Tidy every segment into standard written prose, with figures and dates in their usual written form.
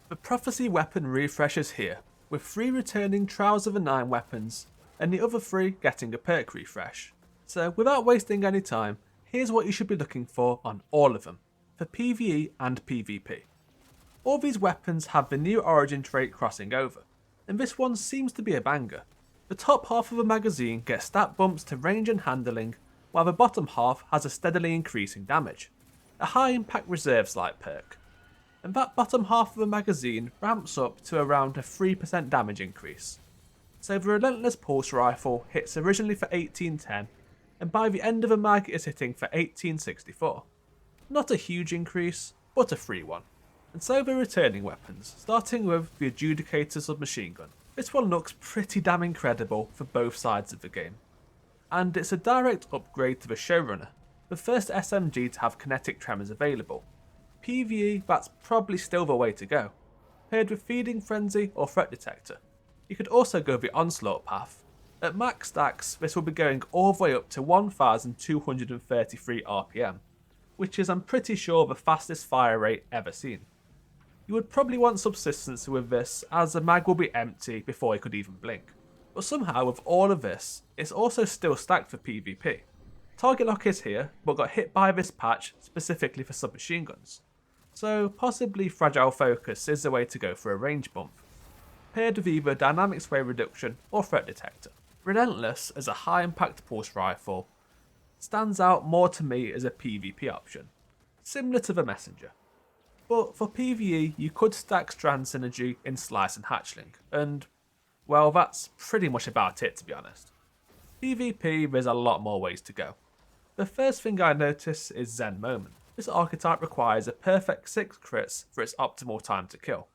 The Prophecy weapon refresh is here, with 3 returning Trials of the 9 weapons, and the other 3 getting a perk refresh. So without wasting any time, here's what you should be looking for on all of them, for PvE and PvP. All these weapons have the new origin trait crossing over, and this one seems to be a banger. The top half of the magazine gets stat bumps to range and handling, while the bottom half has a steadily increasing damage, a high impact reserves light perk. And that bottom half of the magazine ramps up to around a 3% damage increase. So the Relentless pulse rifle hits originally for 1810, and by the end of the mag is hitting for 1864. Not a huge increase, but a free one. And so the returning weapons, starting with the Adjudicator submachine gun. This one looks pretty damn incredible for both sides of the game. And it's a direct upgrade to the Showrunner, the first SMG to have kinetic tremors available. PvE, that's probably still the way to go, paired with Feeding Frenzy or Threat Detector. You could also go the Onslaught path. At max stacks, this will be going all the way up to 1233 RPM, which is, I'm pretty sure, the fastest fire rate ever seen. You would probably want subsistence with this, as the mag will be empty before it could even blink. But somehow with all of this, it's also still stacked for PvP. Target lock is here, but got hit by this patch specifically for submachine guns. So possibly Fragile Focus is the way to go for a range bump, paired with either dynamic sway reduction or threat detector. Relentless as a high impact pulse rifle stands out more to me as a PvP option, similar to the Messenger. But for PvE you could stack Strand Synergy in Slice and Hatchling, and well, that's pretty much about it, to be honest. PvP, there's a lot more ways to go. The first thing I notice is Zen Moment. This archetype requires a perfect 6 crits for its optimal time to kill,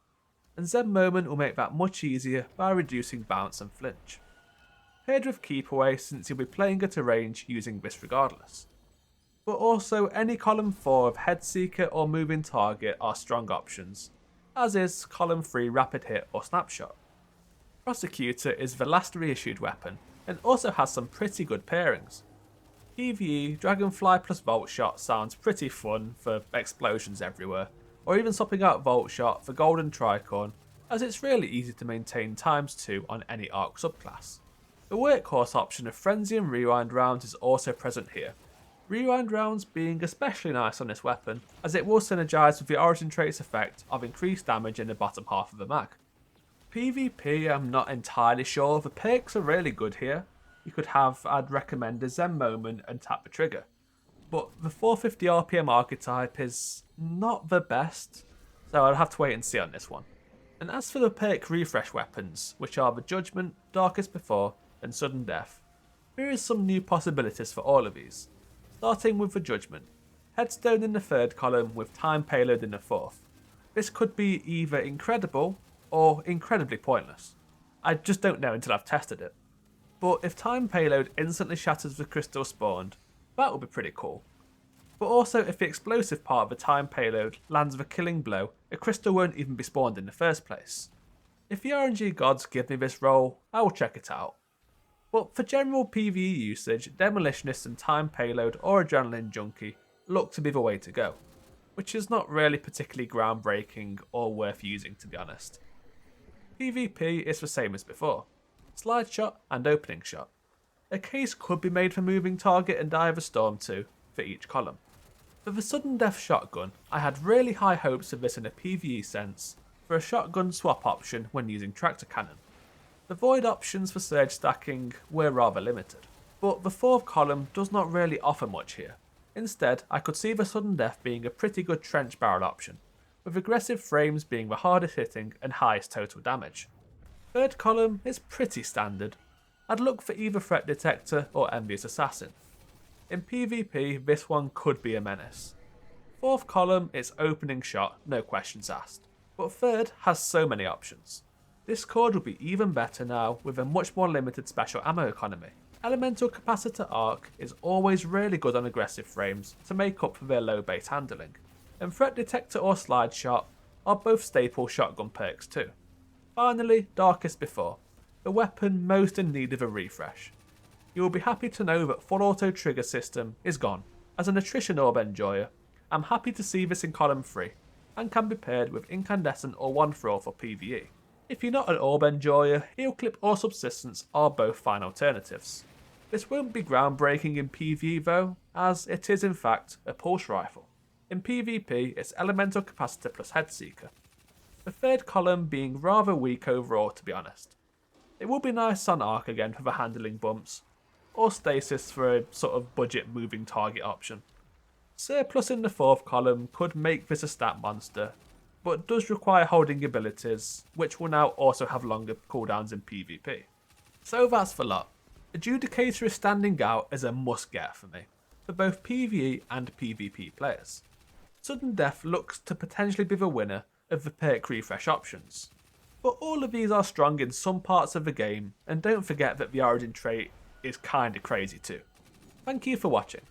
and Zen Moment will make that much easier by reducing bounce and flinch. Paired with Keep Away, since you'll be playing at a range using this regardless. But also any column 4 of Head Seeker or Moving Target are strong options, as is column 3 Rapid Hit or Snapshot. Prosecutor is the last reissued weapon, and also has some pretty good pairings. PvE, Dragonfly plus Volt Shot sounds pretty fun for explosions everywhere, or even swapping out Volt Shot for Golden Tricorn, as it's really easy to maintain ×2 on any arc subclass. The workhorse option of Frenzy and Rewind rounds is also present here, Rewind rounds being especially nice on this weapon, as it will synergise with the origin trait's effect of increased damage in the bottom half of the mag. PvP, I'm not entirely sure, the perks are really good here. You could have, I'd recommend, a Zen Moment and tap the trigger. But the 450 RPM archetype is not the best, so I'll have to wait and see on this one. And as for the perk refresh weapons, which are the Judgement, Darkest Before, and Sudden Death, here is some new possibilities for all of these. Starting with the Judgement, Headstone in the 3rd column with Time Payload in the 4th. This could be either incredible or incredibly pointless. I just don't know until I've tested it. But if Time Payload instantly shatters the crystal spawned, that would be pretty cool. But also if the explosive part of the Time Payload lands the killing blow, a crystal won't even be spawned in the first place. If the RNG gods give me this role, I will check it out. But for general PvE usage, Demolitionist and Time Payload or Adrenaline Junkie look to be the way to go, which is not really particularly groundbreaking or worth using, to be honest. PvP is the same as before, Slide Shot and Opening Shot. A case could be made for Moving Target and Eye of the Storm 2 for each column. For the Sudden Death Shotgun, I had really high hopes of this in a PvE sense for a shotgun swap option when using Tractor Cannon. The void options for surge stacking were rather limited, but the 4th column does not really offer much here. Instead, I could see the Sudden Death being a pretty good trench barrel option, with aggressive frames being the hardest hitting and highest total damage. 3rd column is pretty standard. I'd look for either Threat Detector or Envious Assassin. In PvP, this one could be a menace. 4th column is Opening Shot, no questions asked, but 3rd has so many options. Discord will be even better now with a much more limited special ammo economy. Elemental Capacitor Arc is always really good on aggressive frames to make up for their low base handling, and Threat Detector or Slide Shot are both staple shotgun perks too. Finally, Darkest Before, the weapon most in need of a refresh. You will be happy to know that full auto trigger system is gone. As an attrition orb enjoyer, I'm happy to see this in column 3, and can be paired with Incandescent or One Throw for PvE. If you're not an orb enjoyer, Heel Clip or Subsistence are both fine alternatives. This won't be groundbreaking in PvE though, as it is in fact a pulse rifle. In PvP, it's Elemental Capacitor plus Headseeker. The third column being rather weak overall, to be honest. It would be nice on Arc again for the handling bumps, or Stasis for a sort of budget moving target option. Surplus in the fourth column could make this a stat monster, but does require holding abilities, which will now also have longer cooldowns in PvP. So that's the lot. Adjudicator is standing out as a must get for me, for both PvE and PvP players. Sudden Death looks to potentially be the winner of the perk refresh options, but all of these are strong in some parts of the game, and don't forget that the origin trait is kinda crazy too. Thank you for watching.